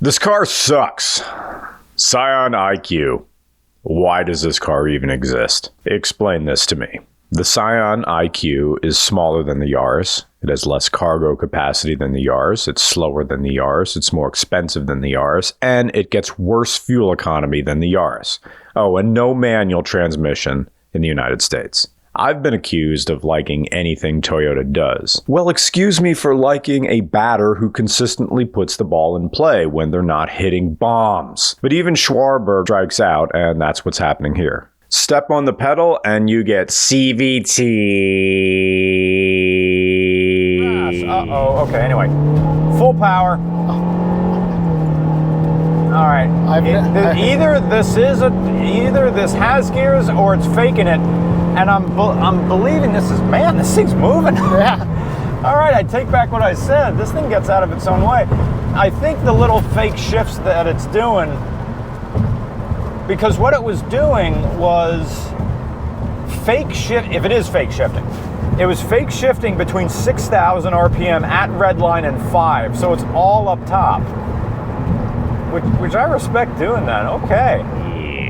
This car sucks. Scion IQ. Why does this car even exist? Explain this to me. The Scion IQ is smaller than the Yaris. It has less cargo capacity than the Yaris. It's slower than the Yaris. It's more expensive than the Yaris. And it gets worse fuel economy than the Yaris. Oh, and no manual transmission in the United States. I've been accused of liking anything Toyota does. Well, excuse me for liking a batter who consistently puts the ball in play when they're not hitting bombs. But even Schwarber strikes out, and that's what's happening here. Step on the pedal and you get CVT. Uh-oh, okay, anyway. Full power. All right. Either this has gears or it's faking it. And I'm believing this thing's moving. Yeah. All right, I take back what I said. This thing gets out of its own way. I think the little fake shifts that it's doing, because what it was doing was fake shift, if it is fake shifting. It was fake shifting between 6,000 RPM at redline and 5, so it's all up top. Which I respect doing that, okay.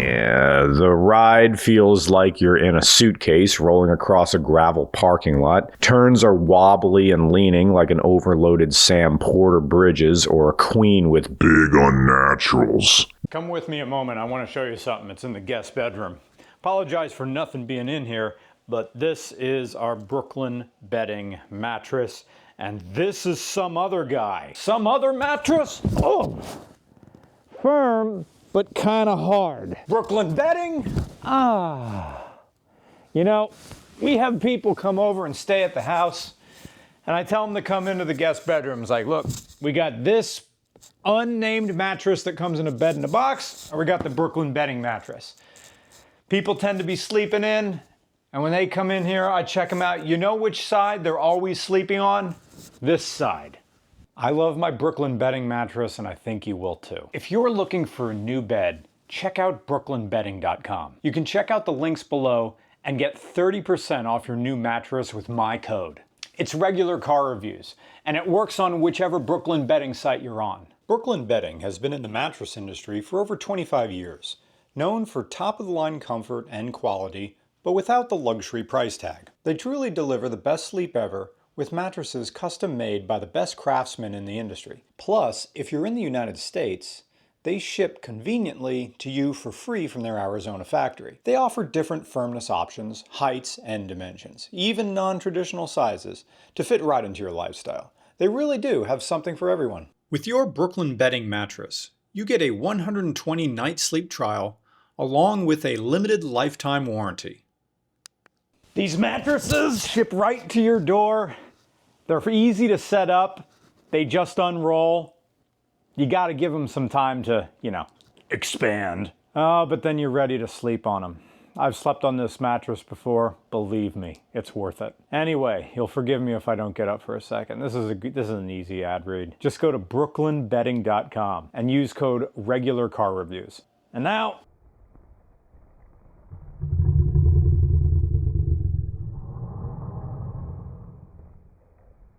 Yeah, the ride feels like you're in a suitcase rolling across a gravel parking lot. Turns are wobbly and leaning like an overloaded Sam Porter Bridges or a queen with big unnaturals. Come with me a moment, I want to show you something. It's in the guest bedroom. Apologize for nothing being in here, but this is our Brooklyn bedding mattress, and this is some other guy. Some other mattress? Oh, firm, but kind of hard. Brooklyn bedding? You know, we have people come over and stay at the house, and I tell them to come into the guest bedrooms. Like, look, we got this unnamed mattress that comes in a bed in a box, or we got the Brooklyn bedding mattress. People tend to be sleeping in, and when they come in here, I check them out. You know which side they're always sleeping on? This side. I love my Brooklyn bedding mattress, and I think you will too. If you're looking for a new bed, check out brooklynbedding.com. You can check out the links below and get 30% off your new mattress with my code. It's regular car reviews, and it works on whichever Brooklyn bedding site you're on. Brooklyn Bedding has been in the mattress industry for over 25 years, known for top-of-the-line comfort and quality, but without the luxury price tag. They truly deliver the best sleep ever with mattresses custom made by the best craftsmen in the industry. Plus, if you're in the United States, they ship conveniently to you for free from their Arizona factory. They offer different firmness options, heights, and dimensions, even non-traditional sizes, to fit right into your lifestyle. They really do have something for everyone. With your Brooklyn bedding mattress, you get a 120-night sleep trial along with a limited lifetime warranty. These mattresses ship right to your door. They're easy to set up. They just unroll. You got to give them some time to, expand. Oh, but then you're ready to sleep on them. I've slept on this mattress before. Believe me, it's worth it. Anyway, you'll forgive me if I don't get up for a second. This is an easy ad read. Just go to brooklynbedding.com and use code REGULARCARREVIEWS. And now,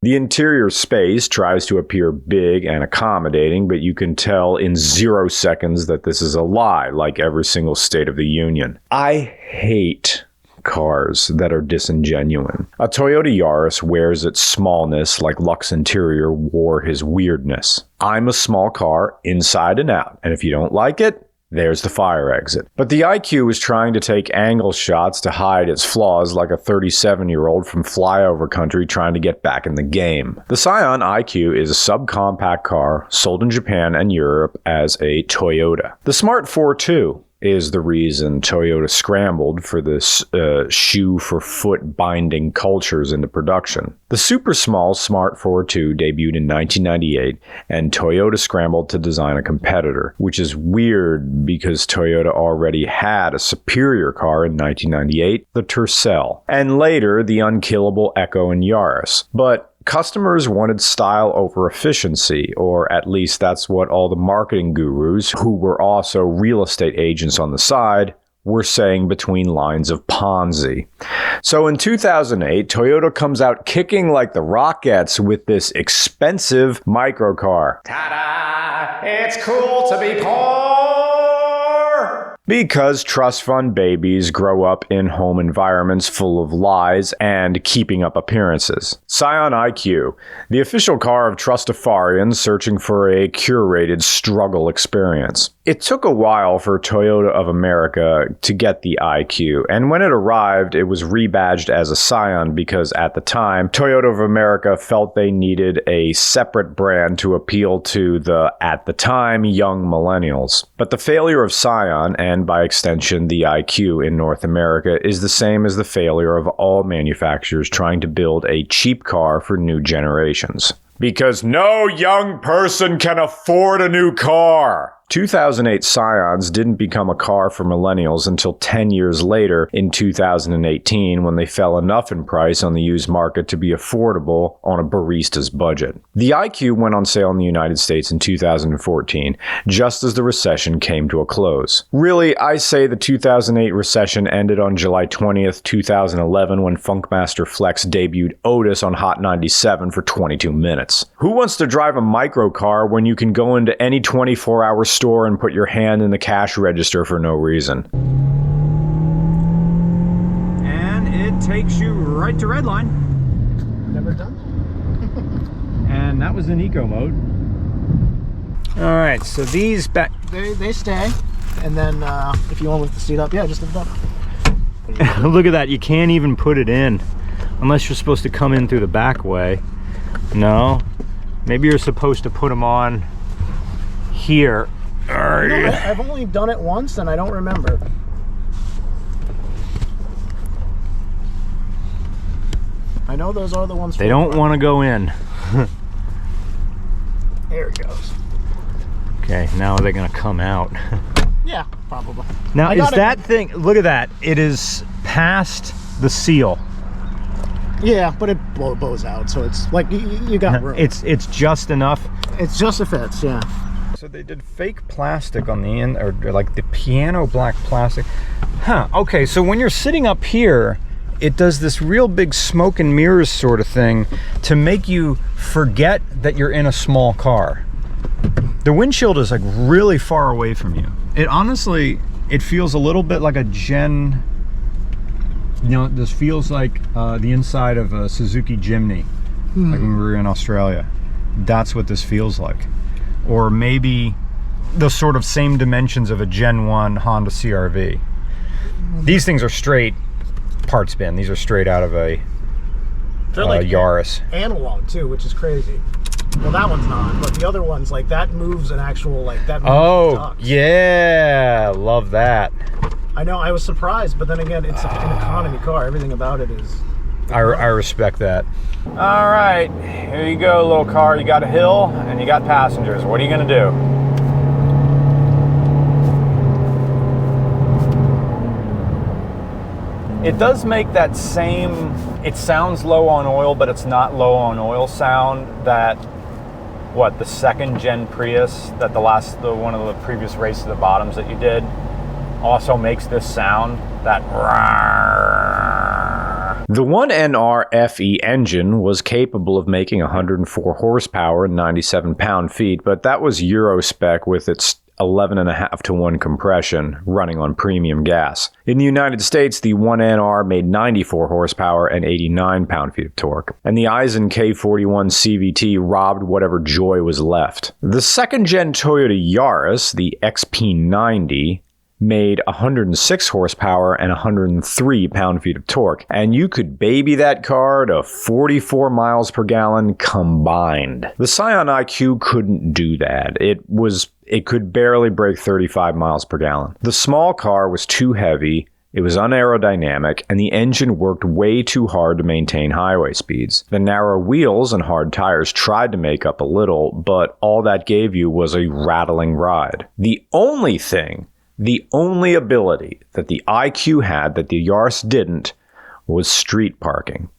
the interior space tries to appear big and accommodating, but you can tell in 0 seconds that this is a lie, like every single State of the Union. I hate cars that are disingenuine. A Toyota Yaris wears its smallness like Lux Interior wore his weirdness. I'm a small car inside and out, and if you don't like it, there's the fire exit. But the IQ is trying to take angle shots to hide its flaws like a 37-year-old from flyover country trying to get back in the game. The Scion IQ is a subcompact car sold in Japan and Europe as a Toyota. The Smart 4 is the reason Toyota scrambled for this shoe for foot binding cultures into production. The super small Smart 4 debuted in 1998, and Toyota scrambled to design a competitor, which is weird because Toyota already had a superior car in 1998, the Tercel, and later the unkillable Echo and Yaris. But customers wanted style over efficiency, or at least that's what all the marketing gurus, who were also real estate agents on the side, were saying between lines of Ponzi. So in 2008, Toyota comes out kicking like the Rockettes with this expensive microcar. Ta-da! It's cool to be poor! Because trust fund babies grow up in home environments full of lies and keeping up appearances. Scion IQ, the official car of Trustafarians searching for a curated struggle experience. It took a while for Toyota of America to get the IQ, and when it arrived, it was rebadged as a Scion because at the time, Toyota of America felt they needed a separate brand to appeal to the, at the time, young millennials. But the failure of Scion, and by extension the IQ in North America, is the same as the failure of all manufacturers trying to build a cheap car for new generations. Because no young person can afford a new car. 2008 Scions didn't become a car for millennials until 10 years later in 2018 when they fell enough in price on the used market to be affordable on a barista's budget. The IQ went on sale in the United States in 2014, just as the recession came to a close. Really, I say the 2008 recession ended on July 20th, 2011 when Funkmaster Flex debuted Otis on Hot 97 for 22 minutes. Who wants to drive a microcar when you can go into any 24-hour store and put your hand in the cash register for no reason? And it takes you right to Redline. Never done And that was in eco mode. All right, so these back. they stay, and then if you want to lift the seat up, yeah, just lift it up. Look at that, you can't even put it in unless you're supposed to come in through the back way. No, maybe you're supposed to put them on here. You know, I've only done it once and I don't remember. I know those are the ones. They don't want to go in. There it goes. Okay, now they're gonna come out. Yeah, probably. Now is that thing, look at that, it is past the seal. Yeah, but it bows out, so it's like you got room. It's just enough. It's just a fits, yeah. So they did fake plastic on the end, or like the piano black plastic. Huh, okay, so when you're sitting up here, it does this real big smoke and mirrors sort of thing to make you forget that you're in a small car. The windshield is like really far away from you. It honestly, it feels a little bit like a Gen, you know, this feels like the inside of a Suzuki Jimny, like when we were in Australia. That's what this feels like. Or maybe the sort of same dimensions of a Gen 1 Honda CR-V. These things are straight parts bin. These are straight out of a like Yaris. Analog too, which is crazy. Well, that one's not, but the other one's like that moves an actual that. Moves oh yeah, love that. I know. I was surprised, but then again, it's an economy car. Everything about it is. I respect that. All right, here you go, little car. You got a hill and you got passengers. What are you gonna do? It does make that same, it sounds low on oil, but it's not low on oil sound that, what, the second gen Prius, that one of the previous Race to the Bottoms that you did, also makes this sound, that The 1NR FE engine was capable of making 104 horsepower and 97 pound-feet, but that was Euro spec with its 11.5 to 1 compression running on premium gas. In the United States, the 1NR made 94 horsepower and 89 pound-feet of torque, and the Aisin K41 CVT robbed whatever joy was left. The second-gen Toyota Yaris, the XP90, made 106 horsepower and 103 pound-feet of torque, and you could baby that car to 44 miles per gallon combined. The Scion IQ couldn't do that. It could barely break 35 miles per gallon. The small car was too heavy, it was unaerodynamic, and the engine worked way too hard to maintain highway speeds. The narrow wheels and hard tires tried to make up a little, but all that gave you was a rattling ride. The only ability that the IQ had that the Yaris didn't was street parking.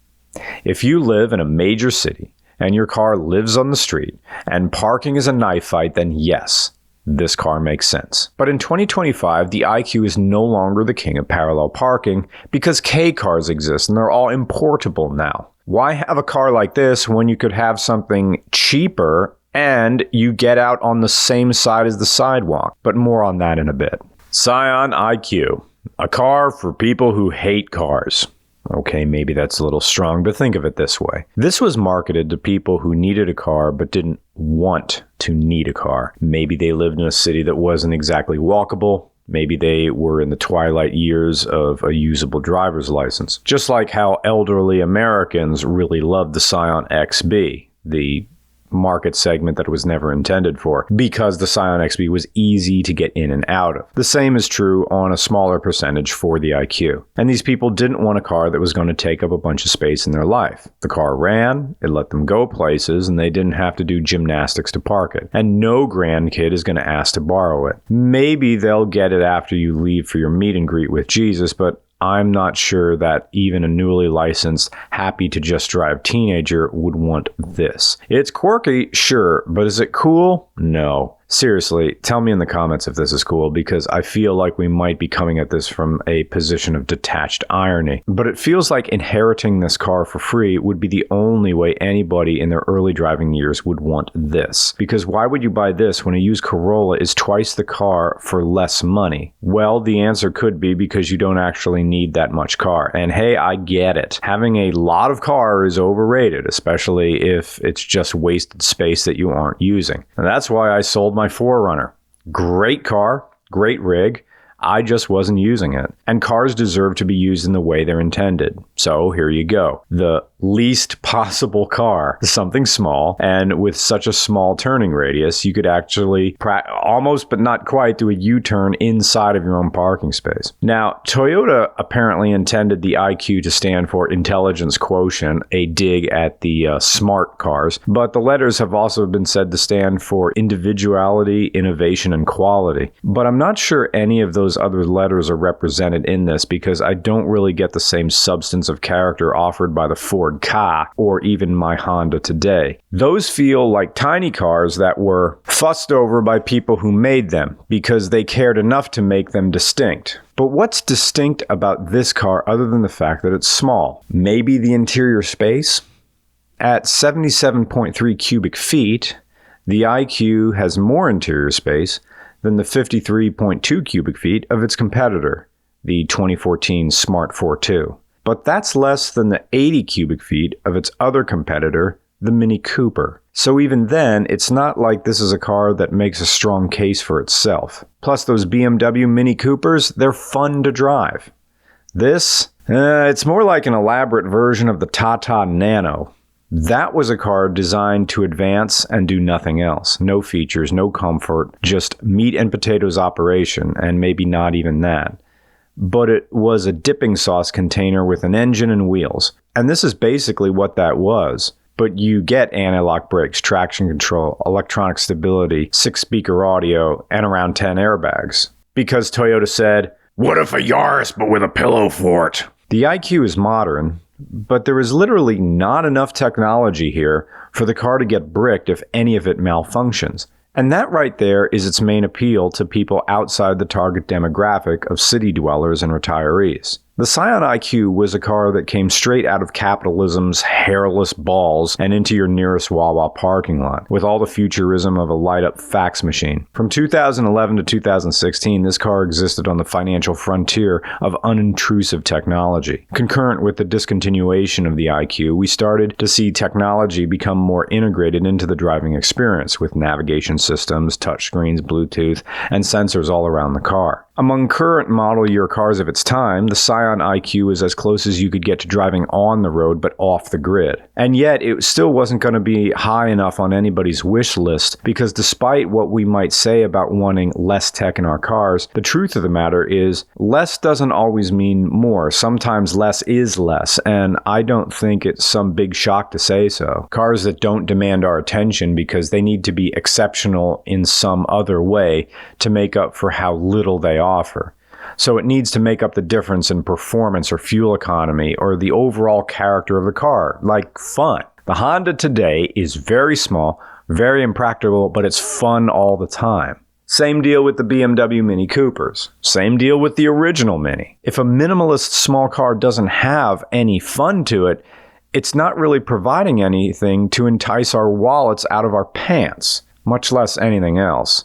If you live in a major city and your car lives on the street and parking is a knife fight, then yes, this car makes sense. But in 2025, the IQ is no longer the king of parallel parking because K cars exist and they're all importable now. Why have a car like this when you could have something cheaper and you get out on the same side as the sidewalk? But more on that in a bit. Scion IQ, a car for people who hate cars. Okay, maybe that's a little strong, but think of it this way. This was marketed to people who needed a car but didn't want to need a car. Maybe they lived in a city that wasn't exactly walkable. Maybe they were in the twilight years of a usable driver's license. Just like how elderly Americans really loved the Scion XB, the market segment that it was never intended for, because the Scion XB was easy to get in and out of. The same is true on a smaller percentage for the IQ. And these people didn't want a car that was going to take up a bunch of space in their life. The car ran, it let them go places, and they didn't have to do gymnastics to park it. And no grandkid is going to ask to borrow it. Maybe they'll get it after you leave for your meet and greet with Jesus, but I'm not sure that even a newly licensed, happy to just drive teenager would want this. It's quirky, sure, but is it cool? No. Seriously, tell me in the comments if this is cool, because I feel like we might be coming at this from a position of detached irony. But it feels like inheriting this car for free would be the only way anybody in their early driving years would want this. Because why would you buy this when a used Corolla is twice the car for less money? Well, the answer could be because you don't actually need that much car. And hey, I get it. Having a lot of car is overrated, especially if it's just wasted space that you aren't using. And that's why I sold my 4Runner. Great car, great rig. I just wasn't using it. And cars deserve to be used in the way they're intended. So here you go. The least possible car, something small, and with such a small turning radius, you could actually almost but not quite do a U-turn inside of your own parking space. Now, Toyota apparently intended the IQ to stand for Intelligence Quotient, a dig at the smart cars, but the letters have also been said to stand for Individuality, Innovation, and Quality. But I'm not sure any of those other letters are represented in this because I don't really get the same substance of character offered by the Ford Ka or even my Honda today. Those feel like tiny cars that were fussed over by people who made them because they cared enough to make them distinct. But what's distinct about this car other than the fact that it's small? Maybe the interior space? At 77.3 cubic feet, the IQ has more interior space than the 53.2 cubic feet of its competitor, the 2014 Smart 4.2. But that's less than the 80 cubic feet of its other competitor, the Mini Cooper. So even then, it's not like this is a car that makes a strong case for itself. Plus those BMW Mini Coopers, they're fun to drive. This, it's more like an elaborate version of the Tata Nano. That was a car designed to advance and do nothing else. No features, no comfort, just meat and potatoes operation, and maybe not even that. But it was a dipping sauce container with an engine and wheels. And this is basically what that was. But you get anti-lock brakes, traction control, electronic stability, 6-speaker audio, and around 10 airbags. Because Toyota said, "What if a Yaris but with a pillow fort?" The IQ is modern, but there is literally not enough technology here for the car to get bricked if any of it malfunctions. And that right there is its main appeal to people outside the target demographic of city dwellers and retirees. The Scion IQ was a car that came straight out of capitalism's hairless balls and into your nearest Wawa parking lot, with all the futurism of a light-up fax machine. From 2011 to 2016, this car existed on the financial frontier of unintrusive technology. Concurrent with the discontinuation of the IQ, we started to see technology become more integrated into the driving experience, with navigation systems, touchscreens, Bluetooth, and sensors all around the car. Among current model year cars of its time, the Scion IQ is as close as you could get to driving on the road but off the grid. And yet, it still wasn't going to be high enough on anybody's wish list because despite what we might say about wanting less tech in our cars, the truth of the matter is less doesn't always mean more. Sometimes less is less, and I don't think it's some big shock to say so. Cars that don't demand our attention because they need to be exceptional in some other way to make up for how little they offer. So it needs to make up the difference in performance or fuel economy or the overall character of the car, like fun. The Honda today is very small, very impractical, but it's fun all the time. Same deal with the BMW Mini Coopers. Same deal with the original Mini. If a minimalist small car doesn't have any fun to it, it's not really providing anything to entice our wallets out of our pants, much less anything else.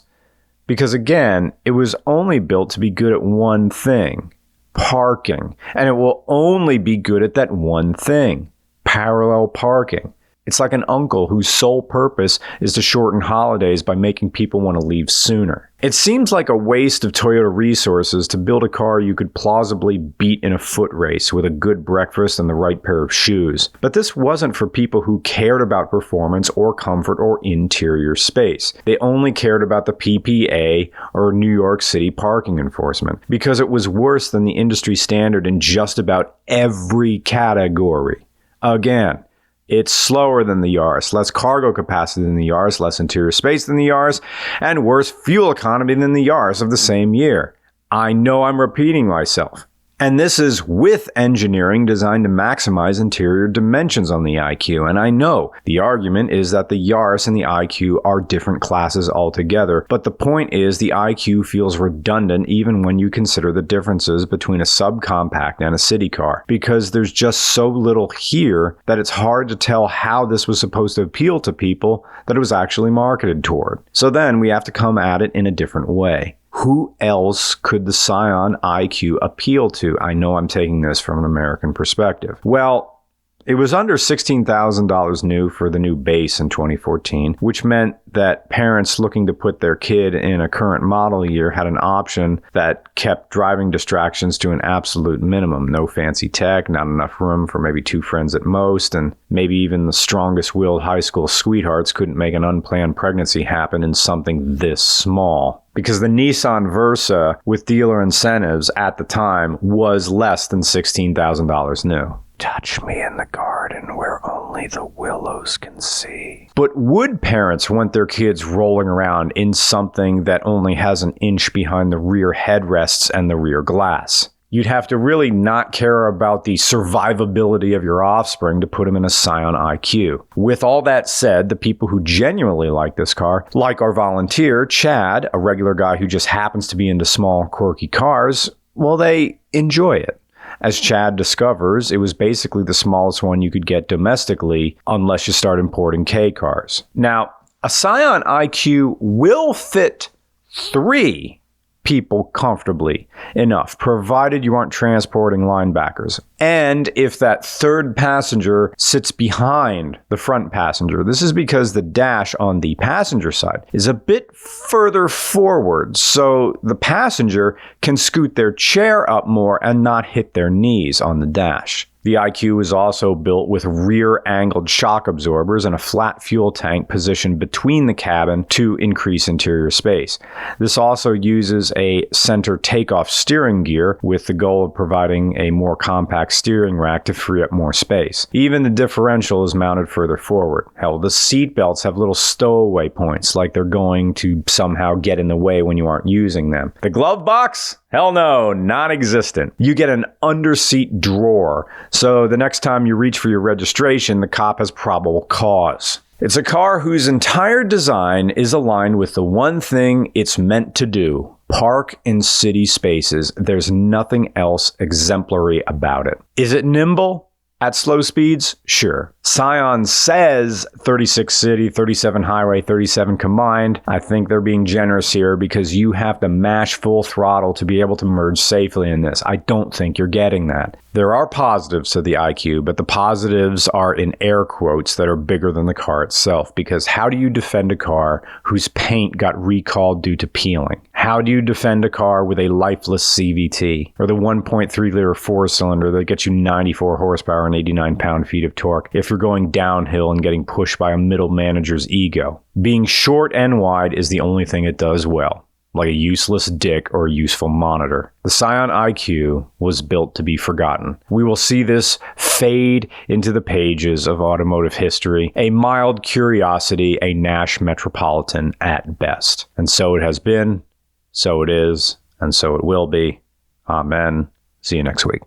Because again, it was only built to be good at one thing, parking. And it will only be good at that one thing, parallel parking. It's like an uncle whose sole purpose is to shorten holidays by making people want to leave sooner. It seems like a waste of Toyota resources to build a car you could plausibly beat in a foot race with a good breakfast and the right pair of shoes. But this wasn't for people who cared about performance or comfort or interior space. They only cared about the PPA or New York City parking enforcement because it was worse than the industry standard in just about every category. Again, it's slower than the Yaris, less cargo capacity than the Yaris, less interior space than the Yaris, and worse fuel economy than the Yaris of the same year. I know I'm repeating myself. And this is with engineering designed to maximize interior dimensions on the IQ. And I know the argument is that the Yaris and the IQ are different classes altogether. But the point is the IQ feels redundant even when you consider the differences between a subcompact and a city car. Because there's just so little here that it's hard to tell how this was supposed to appeal to people that it was actually marketed toward. So then we have to come at it in a different way. Who else could the Scion IQ appeal to? I know I'm taking this from an American perspective. Well, it was under $16,000 new for the new base in 2014, which meant that parents looking to put their kid in a current model year had an option that kept driving distractions to an absolute minimum. No fancy tech, not enough room for maybe 2 friends at most, and maybe even the strongest-willed high school sweethearts couldn't make an unplanned pregnancy happen in something this small. Because the Nissan Versa with dealer incentives at the time was less than $16,000 new. Touch me in the garden where only the willows can see. But would parents want their kids rolling around in something that only has an inch behind the rear headrests and the rear glass? You'd have to really not care about the survivability of your offspring to put them in a Scion IQ. With all that said, the people who genuinely like this car, like our volunteer, Chad, a regular guy who just happens to be into small, quirky cars, well, they enjoy it. As Chad discovers, it was basically the smallest one you could get domestically unless you start importing K cars. Now, a Scion IQ will fit 3 people comfortably enough, provided you aren't transporting linebackers. And if that third passenger sits behind the front passenger, this is because the dash on the passenger side is a bit further forward, so the passenger can scoot their chair up more and not hit their knees on the dash. The IQ is also built with rear-angled shock absorbers and a flat fuel tank positioned between the cabin to increase interior space. This also uses a center takeoff steering gear with the goal of providing a more compact steering rack to free up more space. Even the differential is mounted further forward. Hell, the seat belts have little stowaway points, like they're going to somehow get in the way when you aren't using them. The glove box? Hell no, non-existent. You get an underseat drawer, so the next time you reach for your registration, the cop has probable cause. It's a car whose entire design is aligned with the one thing it's meant to do: park in city spaces. There's nothing else exemplary about it. Is it nimble? At slow speeds? Sure. Scion says 36 city, 37 highway, 37 combined. I think they're being generous here because you have to mash full throttle to be able to merge safely in this. I don't think you're getting that. There are positives to the IQ, but the positives are in air quotes that are bigger than the car itself, because how do you defend a car whose paint got recalled due to peeling? How do you defend a car with a lifeless CVT, or the 1.3-liter 4-cylinder that gets you 94 horsepower and 89 pound-feet of torque if you're going downhill and getting pushed by a middle manager's ego? Being short and wide is the only thing it does well, like a useless dick or a useful monitor. The Scion IQ was built to be forgotten. We will see this fade into the pages of automotive history, a mild curiosity, a Nash Metropolitan at best. And so it has been, so it is, and so it will be. Amen. See you next week.